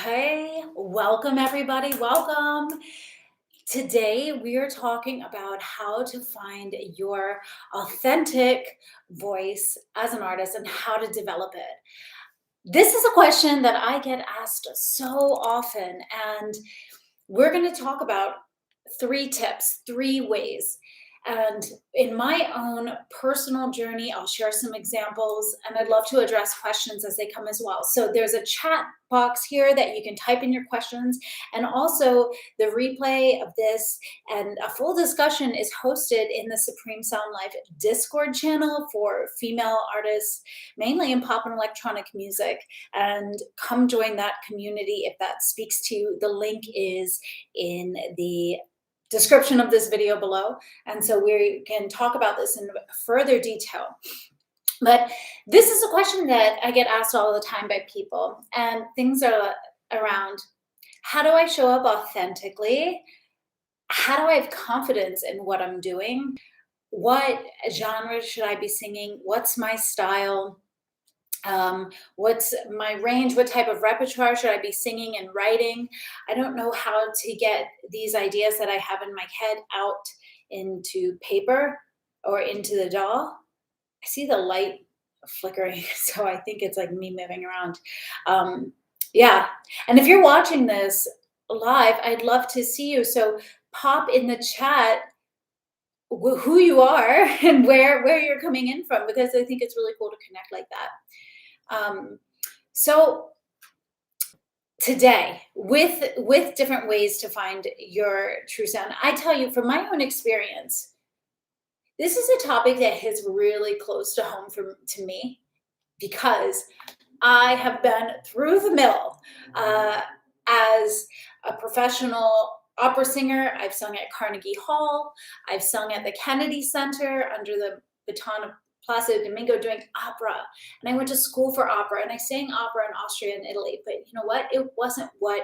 Hey, welcome everybody. Welcome. Today we are talking about how to find your authentic voice as an artist and how to develop it. This is a question that I get asked so often, and we're going to talk about three tips, three ways. And in my own personal journey, I'll share some examples and I'd love to address questions as they come as well. So there's a chat box here that you can type in your questions. And also, the replay of this and a full discussion is hosted in the Supreme Sound Life Discord channel for female artists, mainly in pop and electronic music. And come join that community if that speaks to you. The link is in the description of this video below. And so we can talk about this in further detail. But this is a question that I get asked all the time by people, and things are around: how do I show up authentically? How do I have confidence in what I'm doing? What genre should I be singing? What's my style? What's my range? What type of repertoire should I be singing and writing? I don't know how to get these ideas that I have in my head out into paper or into the DAW. I see the light flickering, so I think it's like me moving around. Yeah, and if you're watching this live, I'd love to see you. So pop in the chat who you are and where you're coming in from, because I think it's really cool to connect like that. So today, with different ways to find your true sound, I tell you from my own experience, this is a topic that hits really close to home to me, because I have been through the mill as a professional opera singer. I've sung at Carnegie Hall. I've sung at the Kennedy Center under the baton of Placido Domingo doing opera. And I went to school for opera and I sang opera in Austria and Italy. But you know what? It wasn't what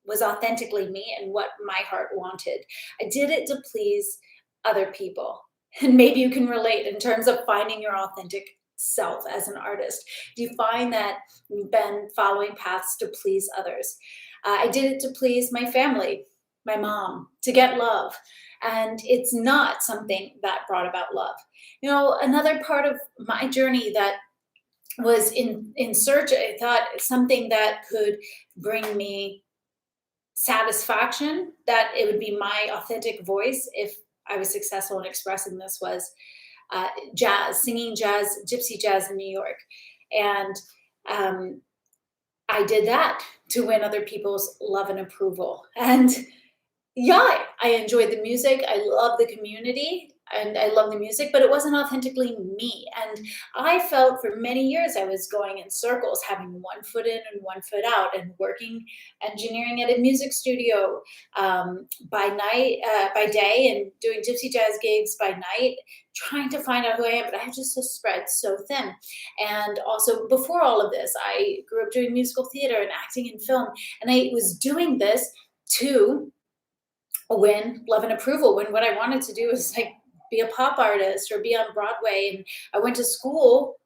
was authentically me and what my heart wanted. I did it to please other people. And maybe you can relate in terms of finding your authentic self as an artist. Do you find that you've been following paths to please others? I did it to please my family, my mom, to get love. And it's not something that brought about love. You know, another part of my journey that was in search, I thought something that could bring me satisfaction, that it would be my authentic voice if I was successful in expressing this, was jazz, singing jazz, gypsy jazz in New York. And I did that to win other people's love and approval. And yeah, I enjoyed the music. I love the community and I love the music, but it wasn't authentically me. And I felt for many years I was going in circles, having one foot in and one foot out, and working engineering at a music studio by night, by day, and doing gypsy jazz gigs by night, trying to find out who I am. But I just spread so thin. And also, before all of this, I grew up doing musical theater and acting in film, and I was doing this to win love and approval, when what I wanted to do was like be a pop artist or be on Broadway. And I went to school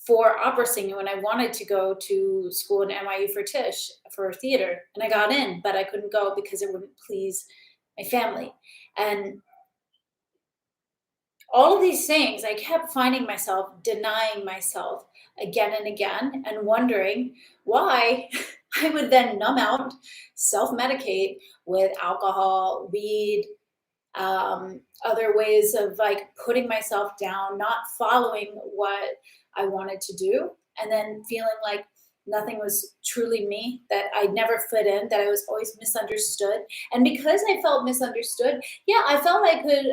for opera singing when I wanted to go to school in NYU for Tisch for theater. And I got in, but I couldn't go because it wouldn't please my family. And all of these things, I kept finding myself denying myself again and again, and wondering why I would then numb out, self medicate with alcohol, weed, other ways of like putting myself down, not following what I wanted to do, and then feeling like nothing was truly me, that I never fit in, that I was always misunderstood. And because I felt misunderstood, yeah, I felt I could,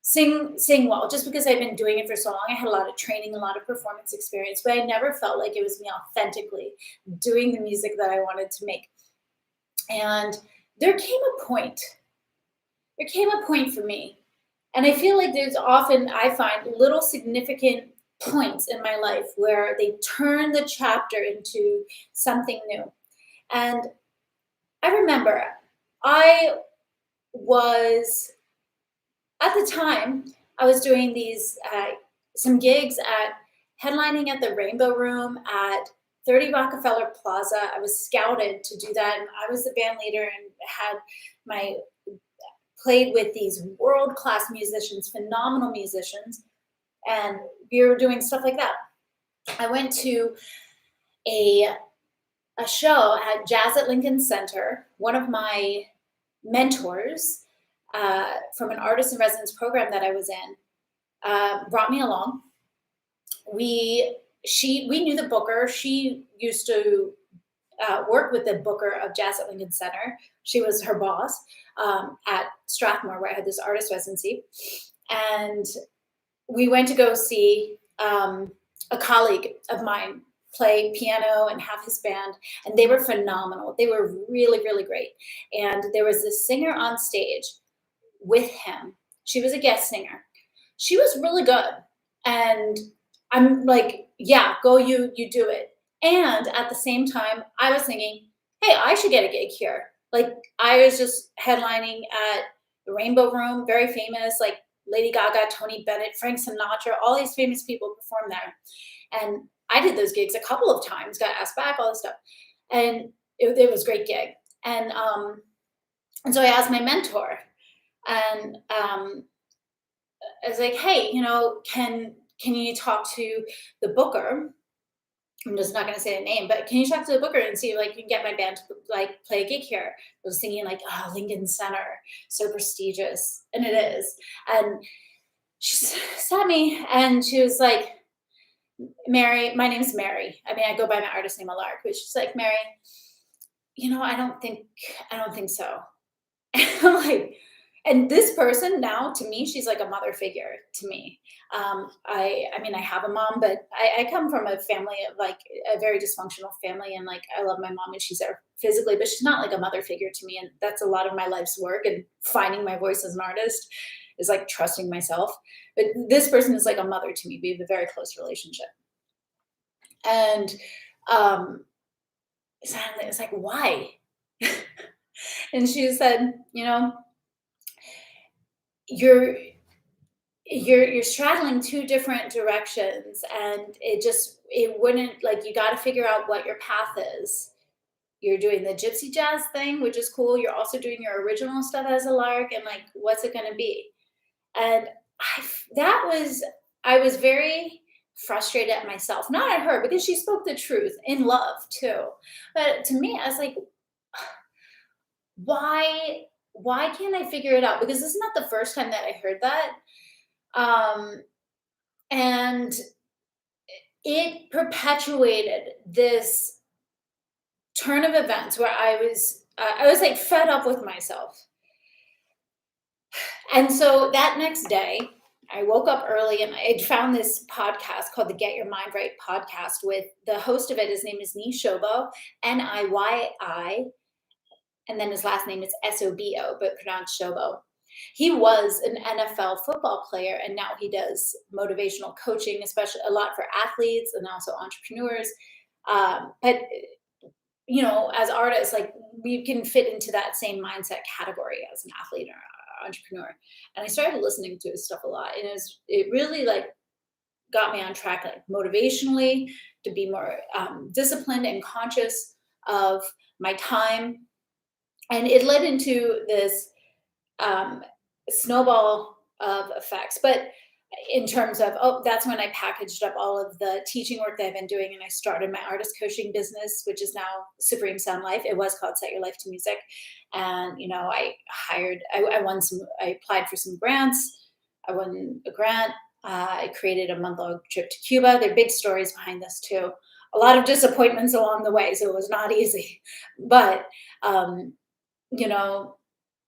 sing well, just because I've been doing it for so long. I had a lot of training, a lot of performance experience, but I never felt like it was me authentically doing the music that I wanted to make. And there came a point. There came a point for me. And I feel like there's often, I find, little significant points in my life where they turn the chapter into something new. And I remember I was, at the time, I was doing these some gigs at headlining at the Rainbow Room, at 30 Rockefeller Plaza. I was scouted to do that, and I was the band leader and had my played with these world-class musicians, phenomenal musicians, and we were doing stuff like that. I went to a a show at Jazz at Lincoln Center. One of my mentors from an artist in residence program that I was in brought me along. We knew the booker. She used to work with the booker of Jazz at Lincoln Center. She was her boss at Strathmore, where I had this artist residency, and we went to go see a colleague of mine play piano and have his band, and they were phenomenal. They were really, really great. And there was this singer on stage with him. She was a guest singer. She was really good. And I'm like, yeah, go you do it. And at the same time, I was thinking, hey, I should get a gig here. Like I was just headlining at the Rainbow Room, very famous, like Lady Gaga, Tony Bennett, Frank Sinatra, all these famous people perform there. And I did those gigs a couple of times, got asked back, all this stuff. And it was a great gig. And so I asked my mentor, and I was like, hey, can you talk to the booker? I'm just not going to say a name, but can you talk to the booker and see if like you can get my band to like play a gig here? I was thinking like, oh, Lincoln Center, so prestigious, and it is. And she sat me and she was like, Mary, my name's Mary. I mean, I go by my artist name Alark, but she's like, Mary, I don't think so. And I'm like, and this person now to me, she's like a mother figure to me. I mean, I have a mom, but I come from a family of like a very dysfunctional family, and like I love my mom and she's there physically, but she's not like a mother figure to me. And that's a lot of my life's work, and finding my voice as an artist is like trusting myself. But this person is like a mother to me. We have a very close relationship. And it's like, why? And she said, you're straddling two different directions, and it wouldn't, like, you got to figure out what your path is. You're doing the gypsy jazz thing, which is cool. You're also doing your original stuff as a lark, and like, what's it going to be? And I was very frustrated at myself, not at her, because she spoke the truth in love too. But to me, I was like, why can't I figure it out? Because this is not the first time that I heard that. And it perpetuated this turn of events where I was like fed up with myself. And so that next day, I woke up early and I found this podcast called the Get Your Mind Right podcast with the host of it. His name is Nishobo, Niyi, and then his last name is Sobo, but pronounced Shobo. He was an NFL football player, and now he does motivational coaching, especially a lot for athletes and also entrepreneurs. But as artists, like we can fit into that same mindset category as an athlete or entrepreneur. And I started listening to his stuff a lot, and it really like got me on track, like motivationally, to be more disciplined and conscious of my time. And it led into this snowball of effects. But in terms of, that's when I packaged up all of the teaching work that I've been doing, and I started my artist coaching business, which is now Supreme Sound Life. It was called Set Your Life to Music. And, I applied for some grants. I won a grant. I created a month-long trip to Cuba. There are big stories behind this too. A lot of disappointments along the way, so it was not easy. But, and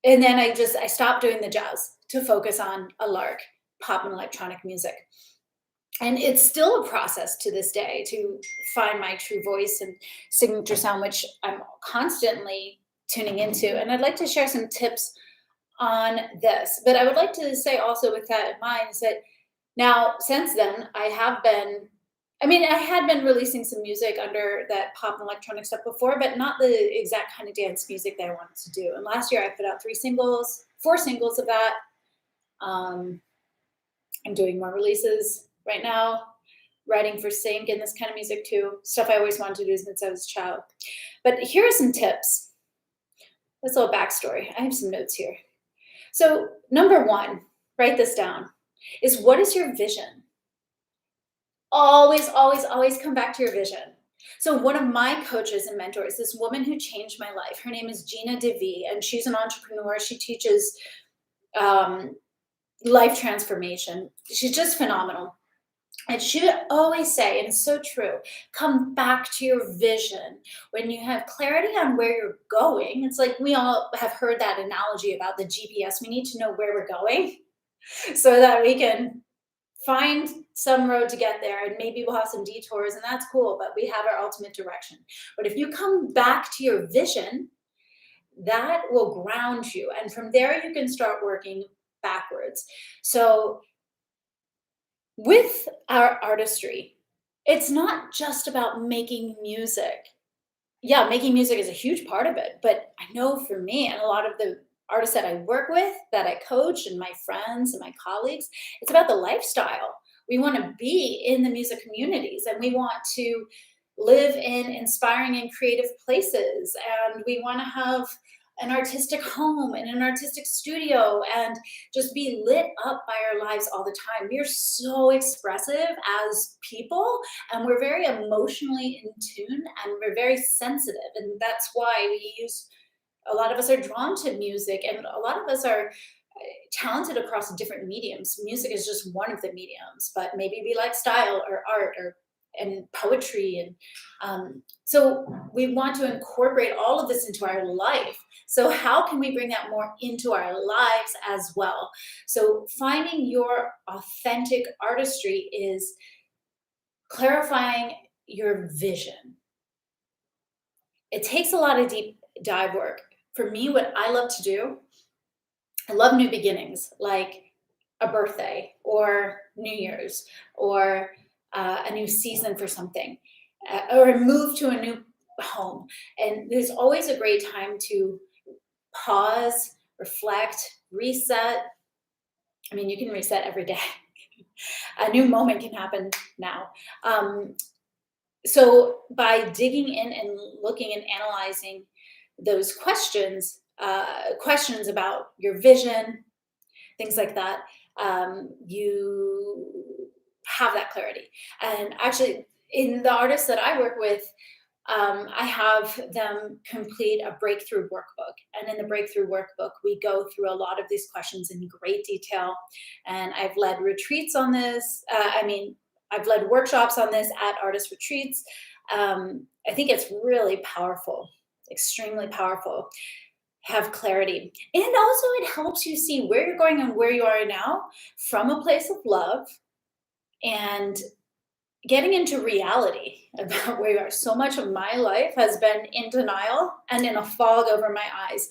then I stopped doing the jazz to focus on a lark, pop and electronic music. And it's still a process to this day to find my true voice and signature sound, which I'm constantly tuning into. And I'd like to share some tips on this. But I would like to say also, with that in mind, is that now since then I had been releasing some music under that pop and electronic stuff before, but not the exact kind of dance music that I wanted to do. And last year I put out 4 singles of that. I'm doing more releases right now. writing for sync and this kind of music too. Stuff I always wanted to do since I was a child. But here are some tips. That's a little backstory. I have some notes here. So, number one, write this down, is what is your vision? Always, always, always come back to your vision. So, one of my coaches and mentors, this woman who changed my life, her name is Gina DeVee, and she's an entrepreneur. She teaches um, life transformation. She's just phenomenal. And she would always say, and it's so true, come back to your vision. When you have clarity on where you're going, it's like we all have heard that analogy about the GPS. We need to know where we're going so that we can find some road to get there. And maybe we'll have some detours, and that's cool, but we have our ultimate direction. But if you come back to your vision, that will ground you. And from there, you can start working backwards. So, with our artistry, it's not just about making music. Yeah, making music is a huge part of it, but I know for me and a lot of the artists that I work with, that I coach, and my friends and my colleagues, it's about the lifestyle. We want to be in the music communities and we want to live in inspiring and creative places, and we want to have an artistic home and an artistic studio and just be lit up by our lives all the time. We are so expressive as people, and we're very emotionally in tune, and we're very sensitive. And that's why a lot of us are drawn to music, and a lot of us are talented across different mediums. Music is just one of the mediums, but maybe we like style or art or and poetry, and so we want to incorporate all of this into our life. So how can we bring that more into our lives as well? So finding your authentic artistry is clarifying your vision. It takes a lot of deep dive work. For me, what I love to do, I love new beginnings, like a birthday or New Year's or a new season for something, or a move to a new home. And there's always a great time to pause, reflect, reset. I mean, you can reset every day. A new moment can happen now. So by digging in and looking and analyzing those questions about your vision, things like that, you have that clarity. And actually, in the artists that I work with, I have them complete a breakthrough workbook. And in the breakthrough workbook, we go through a lot of these questions in great detail. And I've led retreats on this. I've led workshops on this at artist retreats. I think it's really powerful, extremely powerful. Have clarity. And also, it helps you see where you're going and where you are now from a place of love, and getting into reality about where you are. So much of my life has been in denial and in a fog over my eyes,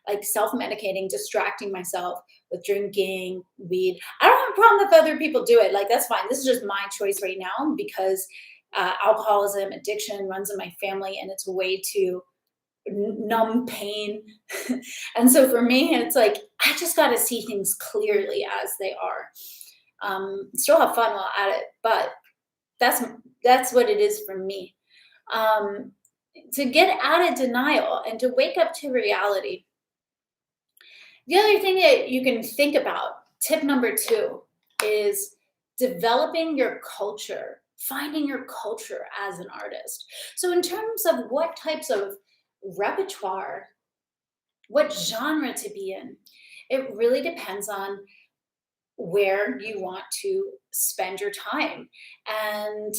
like self-medicating, distracting myself with drinking, weed. I don't have a problem if other people do it. Like, that's fine. This is just my choice right now because alcoholism, addiction runs in my family, and it's a way to numb pain. And so for me, it's like, I just got to see things clearly as they are. Still have fun while at it, but that's what it is for me. To get out of denial and to wake up to reality. The other thing that you can think about, tip number 2, is developing your culture, finding your culture as an artist. So in terms of what types of repertoire, what genre to be in, it really depends on where you want to spend your time. And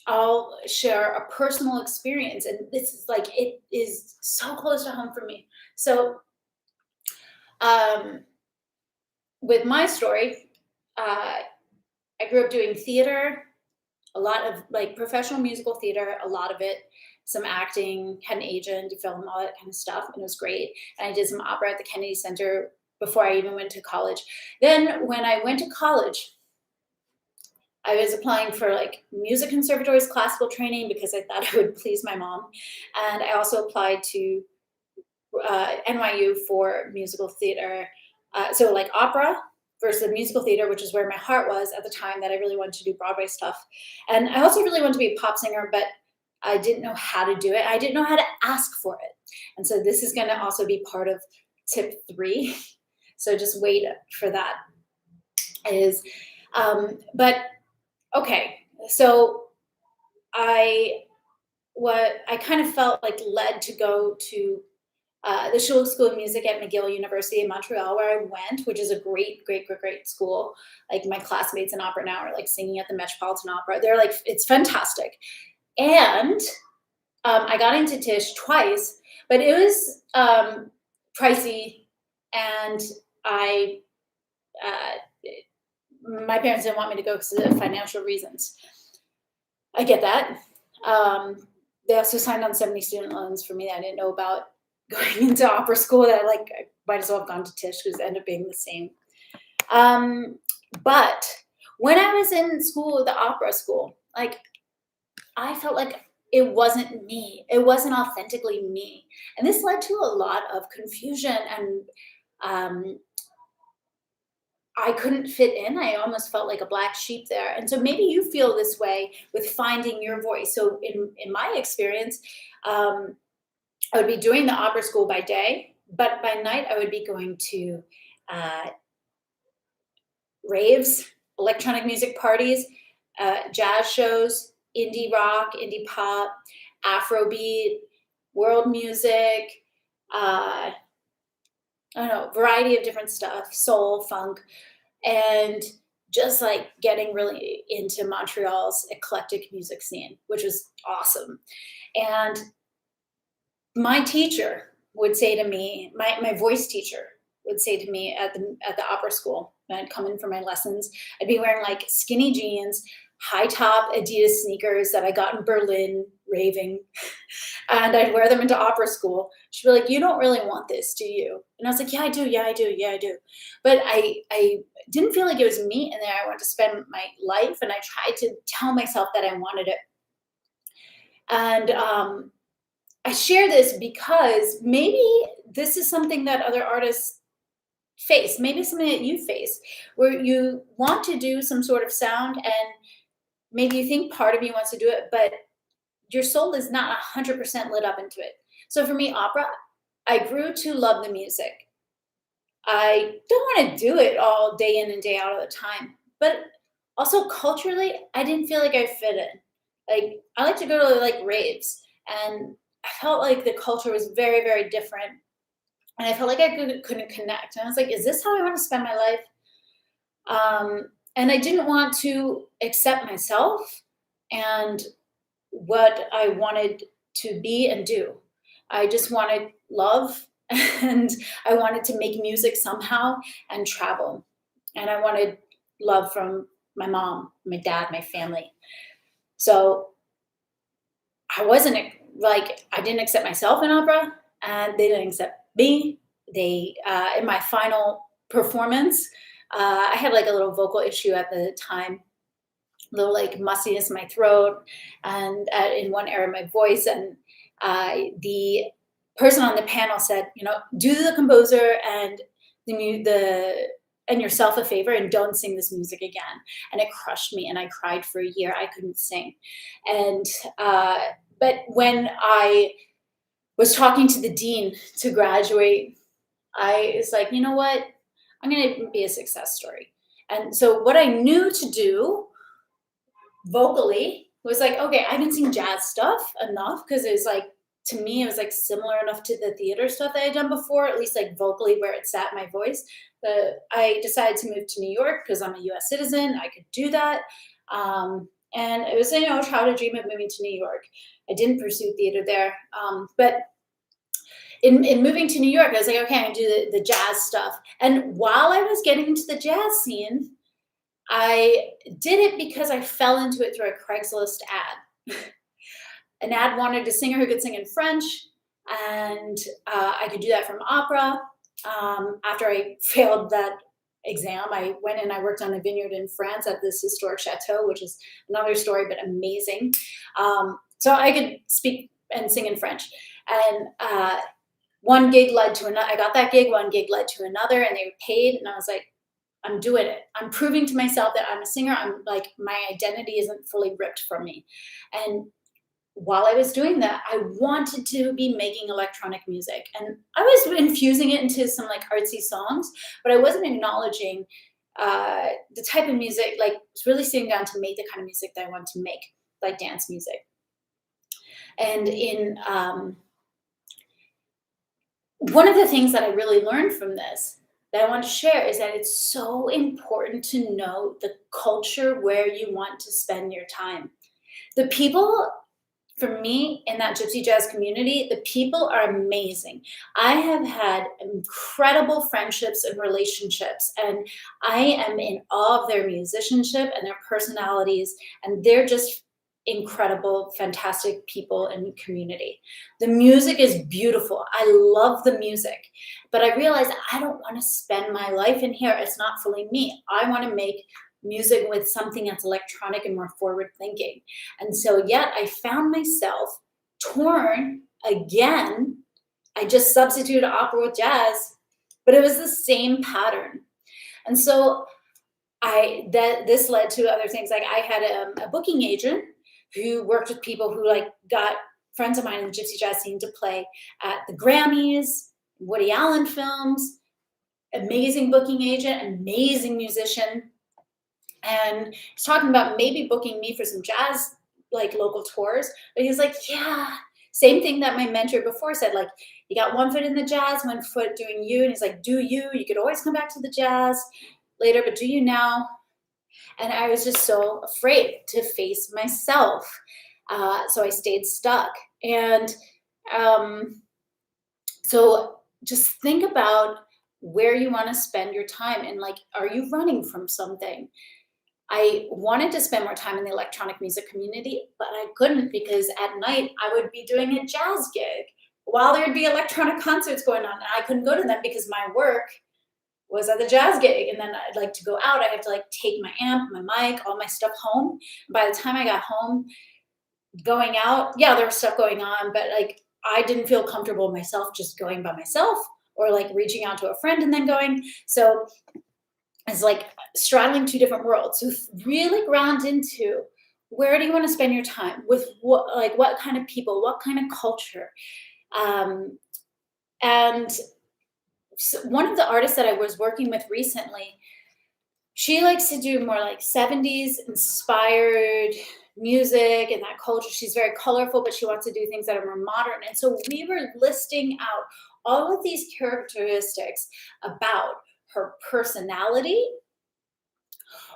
I'll share a personal experience, and this is like, it is so close to home for me. So, um, with my story, I grew up doing theater, a lot of like professional musical theater, a lot of it, some acting, had an agent, film, all that kind of stuff, and it was great. And I did some opera at the Kennedy Center before I even went to college. Then, when I went to college, I was applying for like music conservatories, classical training, because I thought I would please my mom. And I also applied to NYU for musical theater. So like opera versus the musical theater, which is where my heart was at the time that I really wanted to do Broadway stuff. And I also really wanted to be a pop singer, but I didn't know how to do it. I didn't know how to ask for it. And so this is going to also be part of tip 3. So just wait for that. But okay, so I I kind of felt like led to go to the School of Music at McGill University in Montreal, where I went, which is a great school. Like my classmates in opera now are like singing at the Metropolitan Opera. They're like, it's fantastic. And I got into Tisch twice, but it was pricey, and I my parents didn't want me to go because of financial reasons. I get that. They also signed on 70 student loans for me that I didn't know about going into opera school, that I might as well have gone to Tisch because it ended up being the same. But when I was in school, the opera school, like I felt like it wasn't me. It wasn't authentically me. And this led to a lot of confusion, and I couldn't fit in. I almost felt like a black sheep there. And so maybe you feel this way with finding your voice. So in my experience, I would be doing the opera school by day, but by night I would be going to raves, electronic music parties, jazz shows, indie rock, indie pop, Afrobeat, world music, I don't know, variety of different stuff, soul, funk, and just like getting really into Montreal's eclectic music scene, which was awesome. And my teacher would say to me, my voice teacher would say to me at the opera school, when I'd come in for my lessons, I'd be wearing like skinny jeans, high top Adidas sneakers that I got in Berlin raving, and I'd wear them into opera school. She'd be like, "You don't really want this, do you?" And I was like, "Yeah, I do. Yeah, I do. Yeah, I do." But I didn't feel like it was me in there. I wanted to spend my life, and I tried to tell myself that I wanted it. And I share this because maybe this is something that other artists face. Maybe something that you face, where you want to do some sort of sound, and maybe you think part of you wants to do it, but your soul is not 100% lit up into it. So for me, opera, I grew to love the music. I don't want to do it all day in and day out of the time, but also culturally, I didn't feel like I fit in. Like I like to go to like raves, and I felt like the culture was very different, and I felt like I couldn't connect. And I was like, is this how I want to spend my life? And I didn't want to accept myself and what I wanted to be and do. I just wanted love, and I wanted to make music somehow and travel. And I wanted love from my mom, my dad, my family. So I wasn't like, I didn't accept myself in opera, and they didn't accept me. They, in my final performance, I had like a little vocal issue at the time, little like mustiness in my throat, and in one area of my voice. And the person on the panel said, do the composer and and yourself a favor and don't sing this music again. And it crushed me, and I cried for a year. I couldn't sing. And but when I was talking to the dean to graduate, I was like, you know what? I'm going to be a success story. And so what I knew to do vocally was like, okay, I can sing jazz stuff enough, because it was like, to me, it was like similar enough to the theater stuff that I had done before, at least like vocally where it sat my voice. But I decided to move to New York because I'm a US citizen. I could do that. And it was, a childhood dream of moving to New York. I didn't pursue theater there. But in moving to New York, I was like, okay, I can do the jazz stuff. And while I was getting into the jazz scene, I did it because I fell into it through a Craigslist ad. An ad wanted a singer who could sing in French, and I could do that from opera. After I failed that exam, I went and I worked on a vineyard in France at this historic chateau, which is another story, but amazing. So I could speak and sing in French. And one gig led to another. I got that gig, one gig led to another, and they were paid. And I was like, I'm doing it. I'm proving to myself that I'm a singer. I'm like, my identity isn't fully ripped from me. And while I was doing that, I wanted to be making electronic music. And I was infusing it into some like artsy songs, but I wasn't acknowledging the type of music, like it's really sitting down to make the kind of music that I want to make, like dance music. And in one of the things that I really learned from this that I want to share is that it's so important to know the culture where you want to spend your time. The people, for me, in that gypsy jazz community, the people are amazing. I have had incredible friendships and relationships, and I am in awe of their musicianship and their personalities, and they're just incredible, fantastic people in the community. The music is beautiful. I love the music, but I realize I don't want to spend my life in here. It's not fully me. I want to make music with something that's electronic and more forward thinking. And so, yet I found myself torn again. I just substituted opera with jazz, but it was the same pattern. And so, this led to other things. Like I had a booking agent who worked with people who like got friends of mine in the gypsy jazz scene to play at the Grammys, Woody Allen films. Amazing booking agent, amazing musician, and he's talking about maybe booking me for some jazz like local tours. But he's like, yeah, same thing that my mentor before said, like, you got one foot in the jazz, one foot doing you. And he's like, do you? You could always come back to the jazz later, but do you now? And I was just so afraid to face myself. So I stayed stuck. And um, so just think about where you want to spend your time and like, are you running from something? I wanted to spend more time in the electronic music community, but I couldn't because at night I would be doing a jazz gig while there'd be electronic concerts going on. And I couldn't go to them because my work was at the jazz gig. And then I'd like to go out. I have to like take my amp, my mic, all my stuff home. By the time I got home, going out, yeah, there was stuff going on, but like I didn't feel comfortable myself just going by myself or like reaching out to a friend and then going. So it's like straddling two different worlds. So really ground into where do you want to spend your time with what kind of people, what kind of culture. Um, and so one of the artists that I was working with recently, she likes to do more like 70s inspired music and that culture. She's very colorful, but she wants to do things that are more modern. And so we were listing out all of these characteristics about her personality,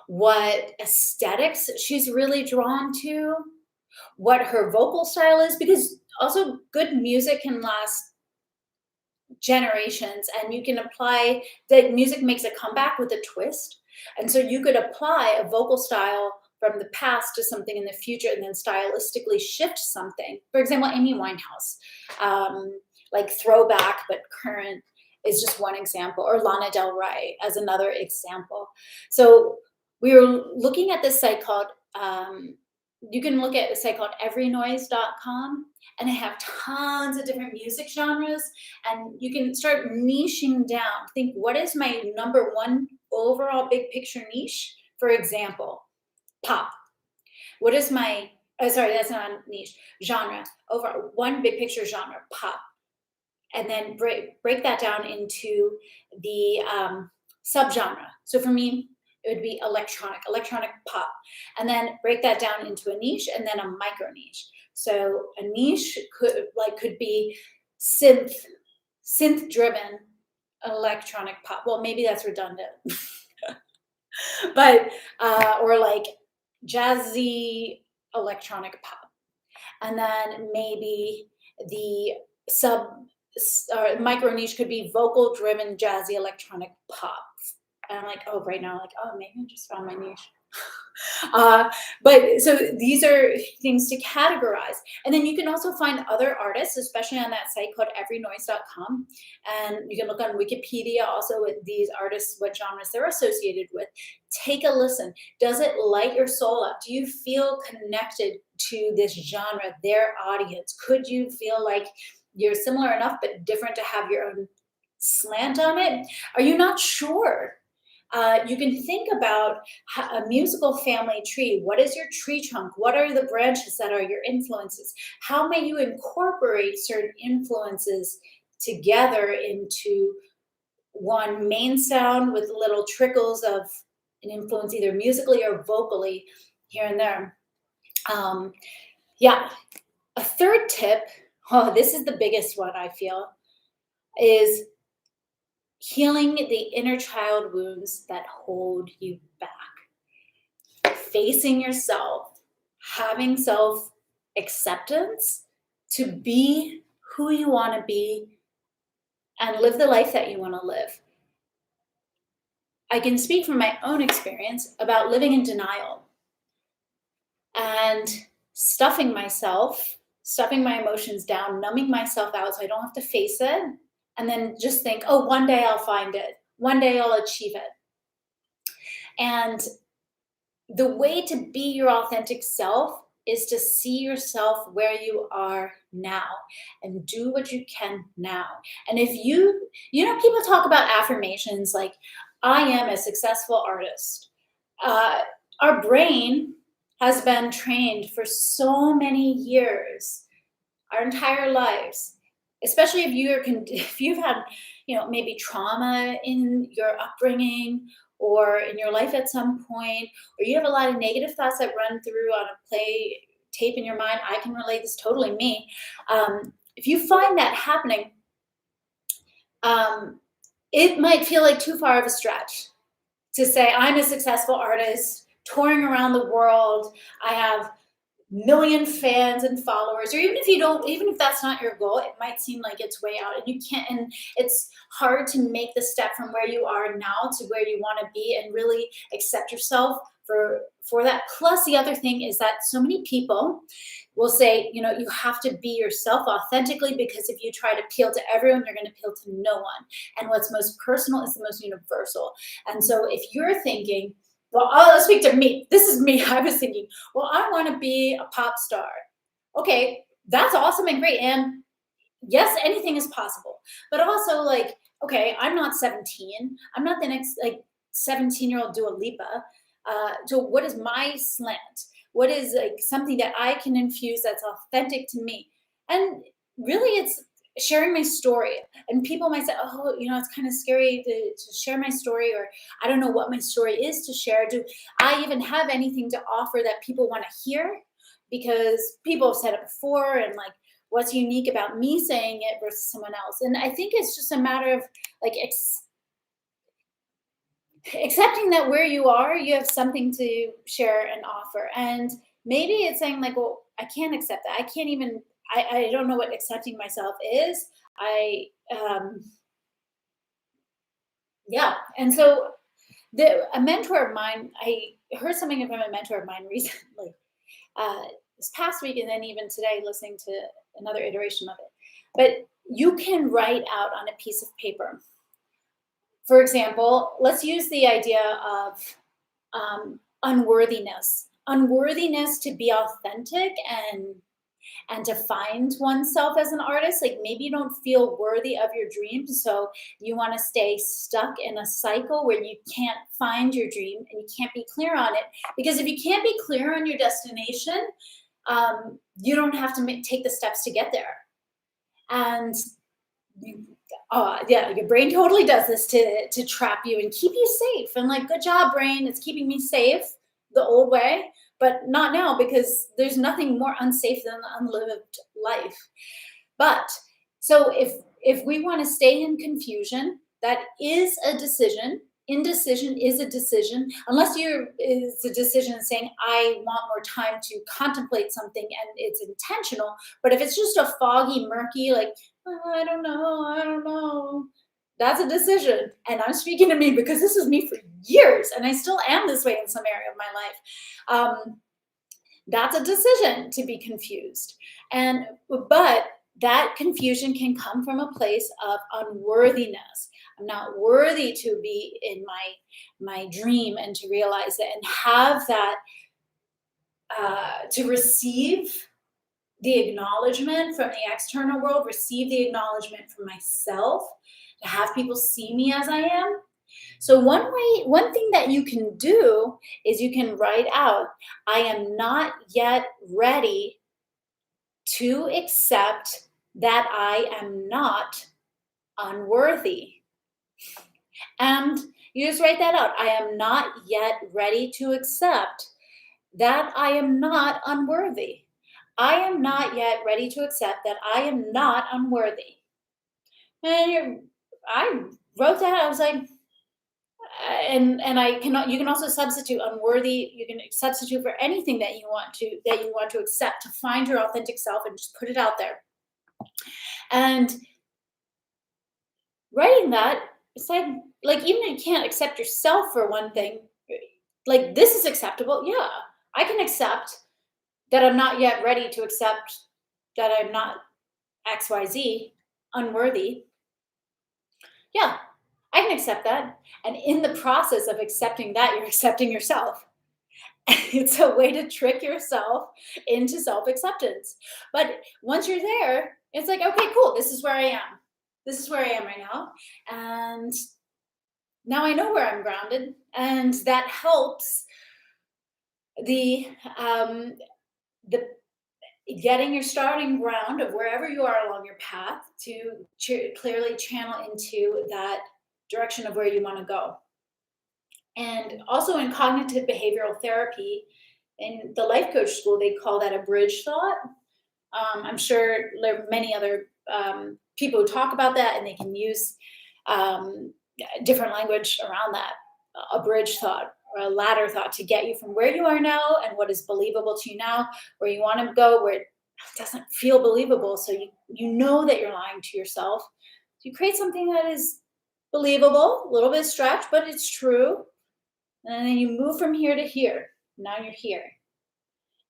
what aesthetics she's really drawn to, what her vocal style is, because also good music can last generations and you can apply the music makes a comeback with a twist. And so you could apply a vocal style from the past to something in the future and then stylistically shift something. For example, Amy Winehouse, like throwback but current is just one example, or Lana Del Rey as another example. So we were looking at this site called, you can look at a site called everynoise.com, and they have tons of different music genres, and you can start niching down. Think, what is my number one overall big picture niche? For example, pop. What is my, oh, sorry, that's not a niche, genre. Over one big picture genre, pop. And then break that down into the subgenre. So for me, it would be electronic pop, and then break that down into a niche and then a micro niche. So a niche could be synth driven electronic pop. Well, maybe that's redundant, but or like jazzy electronic pop, and then maybe the sub or micro niche could be vocal driven jazzy electronic pop. And I'm like, oh, right now, like, oh, maybe I just found my niche. But so these are things to categorize. And then you can also find other artists, especially on that site called everynoise.com. And you can look on Wikipedia also with these artists, what genres they're associated with. Take a listen. Does it light your soul up? Do you feel connected to this genre, their audience? Could you feel like you're similar enough but different to have your own slant on it? Are you not sure? You can think about a musical family tree. What is your tree trunk? What are the branches that are your influences? How may you incorporate certain influences together into one main sound with little trickles of an influence, either musically or vocally, here and there? Um, yeah. A third tip, oh, this is the biggest one I feel, is healing the inner child wounds that hold you back. Facing yourself, having self acceptance to be who you want to be and live the life that you want to live. I can speak from my own experience about living in denial and stuffing myself, stuffing my emotions down, numbing myself out so I don't have to face it, and then just think, oh, one day I'll find it. One day I'll achieve it. And the way to be your authentic self is to see yourself where you are now and do what you can now. And if people talk about affirmations like, I am a successful artist. Uh, our brain has been trained for so many years, our entire lives, especially if if you've had, maybe trauma in your upbringing or in your life at some point, or you have a lot of negative thoughts that run through on a play tape in your mind. I can relate, this totally me. If you find that happening, um, it might feel like too far of a stretch to say, I'm a successful artist touring around the world. I have million fans and followers, or even if that's not your goal, it might seem like it's way out and you can't, and it's hard to make the step from where you are now to where you want to be and really accept yourself for that. Plus, the other thing is that so many people will say, you have to be yourself authentically, because if you try to appeal to everyone, you're going to appeal to no one. And what's most personal is the most universal. And so if you're thinking, well, I'll speak to me. This is me. I was thinking, well, I want to be a pop star. Okay, that's awesome and great. And yes, anything is possible. But also, like, okay, I'm not 17. I'm not the next, like, 17-year-old Dua Lipa. So what is my slant? What is, like, something that I can infuse that's authentic to me? And really, it's sharing my story. And people might say, oh, it's kind of scary to share my story, or I don't know what my story is to share. Do I even have anything to offer that people want to hear? Because people have said it before, and like, what's unique about me saying it versus someone else? And I think it's just a matter of, like, accepting that where you are, you have something to share and offer. And maybe it's saying, like, well, I can't accept that. I can't even, I don't know what accepting myself is. I, yeah. And so a mentor of mine, I heard something from a mentor of mine recently, uh, this past week, and then even today, listening to another iteration of it. But you can write out on a piece of paper. For example, let's use the idea of unworthiness. Unworthiness to be authentic and to find oneself as an artist. Like, maybe you don't feel worthy of your dreams, so you want to stay stuck in a cycle where you can't find your dream and you can't be clear on it. Because if you can't be clear on your destination, you don't have to take the steps to get there. And yeah, your brain totally does this to trap you and keep you safe. And, like, good job, brain, it's keeping me safe the old way, but not now, because there's nothing more unsafe than unlived life. But so if we want to stay in confusion, that is a decision. Indecision is a decision, unless it's a decision saying, I want more time to contemplate something and it's intentional. But if it's just a foggy, murky, like, oh, I don't know, that's a decision. And I'm speaking to me, because this was me for years, and I still am this way in some area of my life. That's a decision, to be confused. But that confusion can come from a place of unworthiness. I'm not worthy to be in my dream, and to realize it and have that, to receive the acknowledgement from the external world, receive the acknowledgement from myself, to have people see me as I am. So one thing that you can do is you can write out, I am not yet ready to accept that I am not unworthy. And you just write that out. I am not yet ready to accept that I am not unworthy. I am not yet ready to accept that I am not unworthy. And I wrote that. I was like, and I cannot. You can also substitute unworthy. You can substitute for anything that you want to accept to find your authentic self and just put it out there. And writing that, it's like even if you can't accept yourself for one thing, like this is acceptable. Yeah, I can accept that I'm not yet ready to accept that I'm not XYZ unworthy. Yeah, I can accept that. And in the process of accepting that, you're accepting yourself. It's a way to trick yourself into self acceptance. But once you're there, it's like, okay, cool. This is where I am. This is where I am right now. And now I know where I'm grounded. And that helps the, the getting your starting ground of wherever you are along your path to clearly channel into that direction of where you want to go. And also in cognitive behavioral therapy, in the life coach school, they call that a bridge thought. I'm sure there are many other people who talk about that, and they can use um, different language around that. A bridge thought or a ladder thought to get you from where you are now and what is believable to you now, where you want to go, where it doesn't feel believable. So you know that you're lying to yourself. So you create something that is believable, a little bit stretched, but it's true. And then you move from here to here. Now you're here.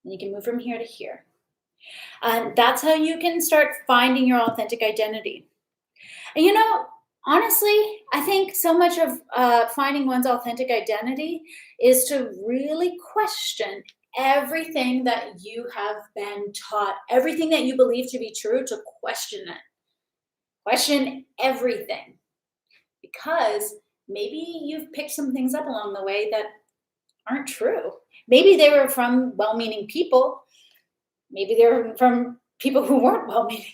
And you can move from here to here. And that's how you can start finding your authentic identity. And honestly, I think so much of finding one's authentic identity is to really question everything that you have been taught, everything that you believe to be true, to question it. Question everything. Because maybe you've picked some things up along the way that aren't true. Maybe they were from well meaning people. Maybe they were from people who weren't well meaning.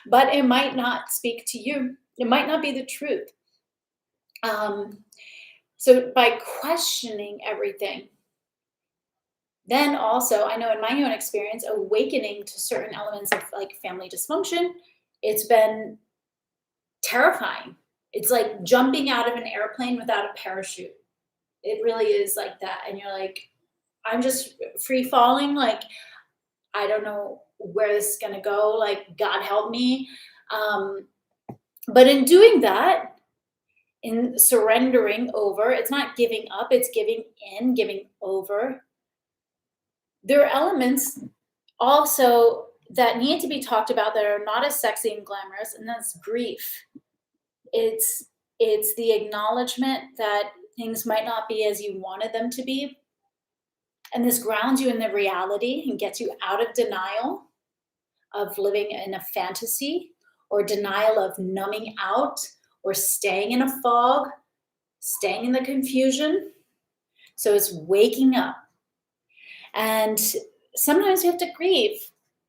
But it might not speak to you. It might not be the truth. So by questioning everything, then also, I know in my own experience, awakening to certain elements of like family dysfunction, it's been terrifying. It's like jumping out of an airplane without a parachute. It really is like that. And you're like, I'm just free falling. Like, I don't know where this is going to go. Like, God help me. But in doing that, in surrendering over, it's not giving up, it's giving in, giving over. There are elements also that need to be talked about that are not as sexy and glamorous, and that's grief. It's the acknowledgement that things might not be as you wanted them to be. And this grounds you in the reality and gets you out of denial of living in a fantasy, or denial of numbing out, or staying in a fog, staying in the confusion. So it's waking up. And sometimes you have to grieve.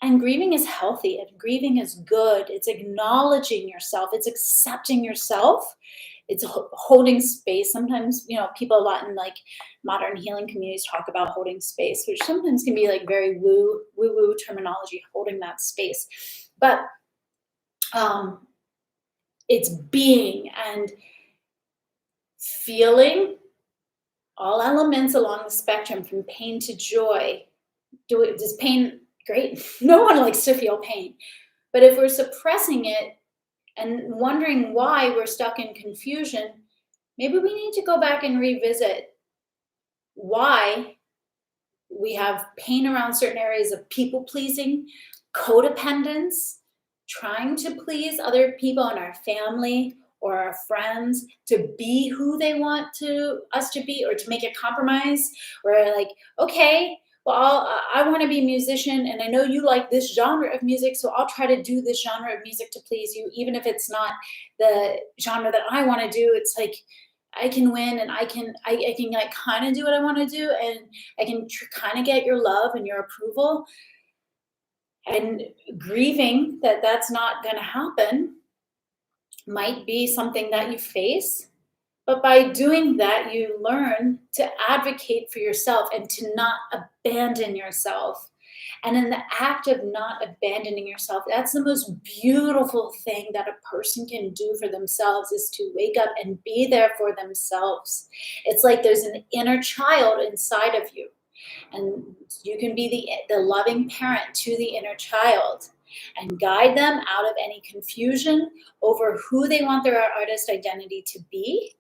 And grieving is healthy, and grieving is good. It's acknowledging yourself, it's accepting yourself, it's holding space. Sometimes, people a lot in like modern healing communities talk about holding space, which sometimes can be like very woo terminology, holding that space. But it's being and feeling all elements along the spectrum, from pain to joy. Does pain? Great. No one likes to feel pain. But if we're suppressing it and wondering why we're stuck in confusion, maybe we need to go back and revisit why we have pain around certain areas of people pleasing, codependence, trying to please other people in our family or our friends to be who they want us to be, or to make a compromise. We're like, okay, well, I want to be a musician, and I know you like this genre of music, so I'll try to do this genre of music to please you, even if it's not the genre that I want to do. It's like, I can win, and I can like kind of do what I want to do, and I can kind of get your love and your approval, and grieving that that's not going to happen might be something that you face. But by doing that, you learn to advocate for yourself and to not abandon yourself. And in the act of not abandoning yourself, that's the most beautiful thing that a person can do for themselves, is to wake up and be there for themselves. It's like there's an inner child inside of you, and you can be the loving parent to the inner child and guide them out of any confusion over who they want their artist identity to be,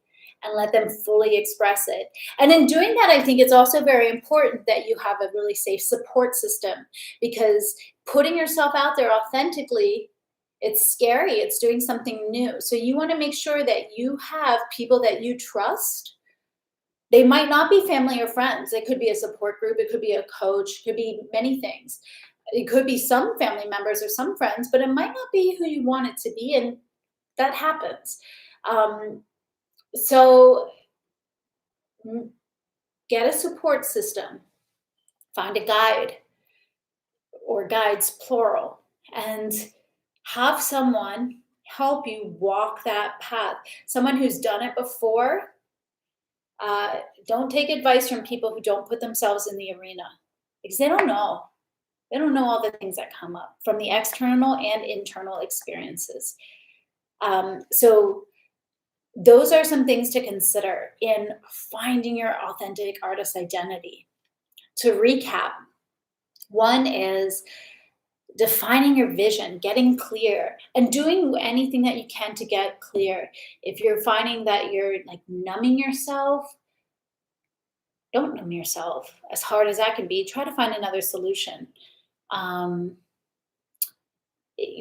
and let them fully express it. And in doing that, I think it's also very important that you have a really safe support system, because putting yourself out there authentically, it's scary, it's doing something new. So you want to make sure that you have people that you trust. They might not be family or friends. It could be a support group, it could be a coach, it could be many things. It could be some family members or some friends, but it might not be who you want it to be, and that happens. So get a support system, find a guide or guides plural, and have someone help you walk that path. Someone who's done it before. Don't take advice from people who don't put themselves in the arena, because they don't know. They don't know all the things that come up from the external and internal experiences. So those are some things to consider in finding your authentic artist identity. To recap, one is defining your vision, getting clear, and doing anything that you can to get clear. If you're finding that you're like numbing yourself, don't numb yourself. As hard as that can be, try to find another solution. Um,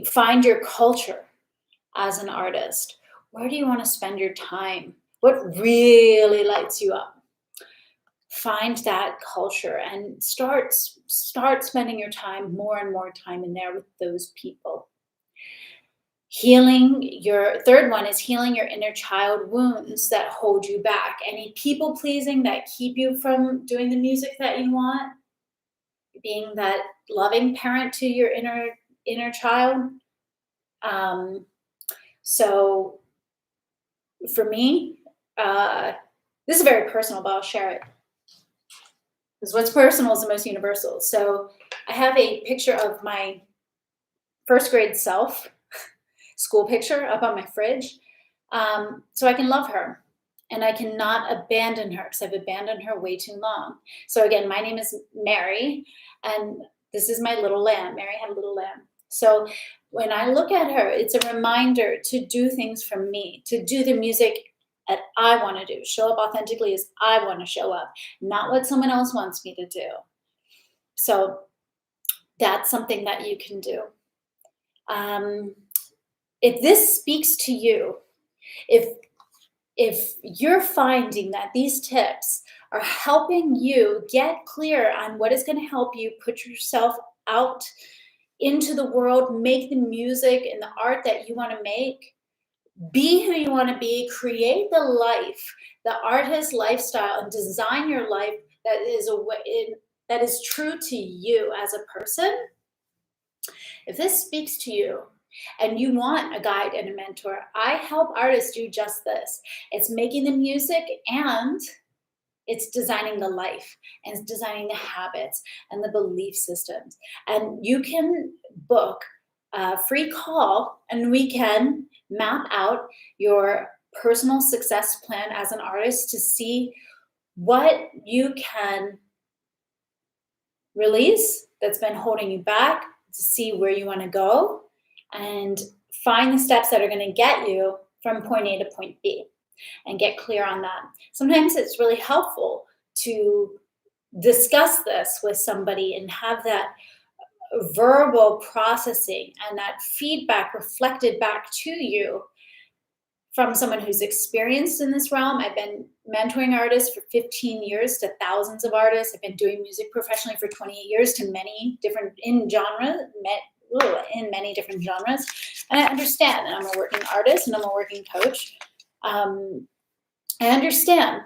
find your culture as an artist. Where do you want to spend your time? What really lights you up? Find that culture and start spending your time, more and more time in there with those people. Healing your third one is healing your inner child wounds that hold you back. Any people pleasing that keep you from doing the music that you want, being that loving parent to your inner child. So for me, this is very personal, but I'll share it, because what's personal is the most universal. So I have a picture of my first grade self, school picture, up on my fridge, so I can love her, and I cannot abandon her, because I've abandoned her way too long. So again, my name is Mary, and this is my little lamb. Mary had a little lamb. So when I look at her, it's a reminder to do things for me, to do the music that I want to do, show up authentically as I want to show up, not what someone else wants me to do. So that's something that you can do. If this speaks to you, if you're finding that these tips are helping you get clear on what is going to help you put yourself out into the world, make the music and the art that you want to make, be who you want to be, create the life, the artist lifestyle, and design your life that is true to you as a person. If this speaks to you and you want a guide and a mentor, I help artists do just this. It's making the music, and it's designing the life, and it's designing the habits and the belief systems. And you can book a free call, and we can map out your personal success plan as an artist to see what you can release that's been holding you back, to see where you want to go, and find the steps that are going to get you from point A to point B, and get clear on that. Sometimes it's really helpful to discuss this with somebody and have that verbal processing and that feedback reflected back to you from someone who's experienced in this realm. I've been mentoring artists for 15 years to thousands of artists. I've been doing music professionally for 28 years to many different in many different genres. And I understand, and I'm a working artist and I'm a working coach. I understand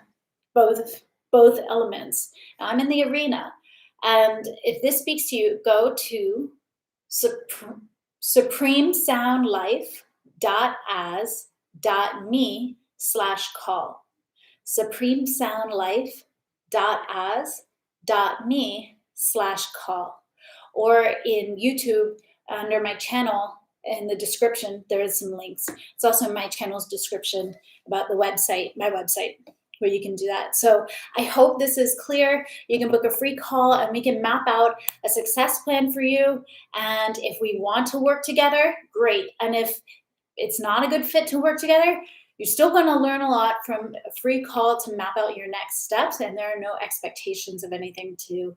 both elements. I'm in the arena. And if this speaks to you, go to supreme, supremesoundlife.as.me/call. supremesoundlife.as.me/call. Or in YouTube, under my channel, in the description, there is some links. It's also in my channel's description about the website, my website, where you can do that. So I hope this is clear. You can book a free call and we can map out a success plan for you. And if we want to work together, great. And if it's not a good fit to work together, you're still going to learn a lot from a free call to map out your next steps. And there are no expectations of anything to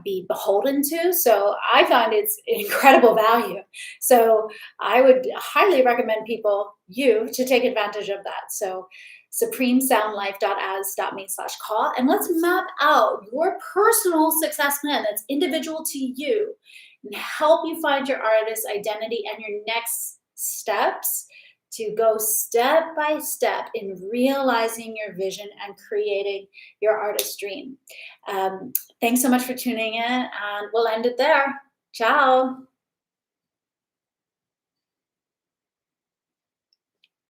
be beholden to. So I find it's incredible value. So I would highly recommend you to take advantage of that. So supremesoundlife.as.me/call, and let's map out your personal success plan that's individual to you and help you find your artist identity and your next steps to go step by step in realizing your vision and creating your artist dream. Thanks so much for tuning in, and we'll end it there. Ciao.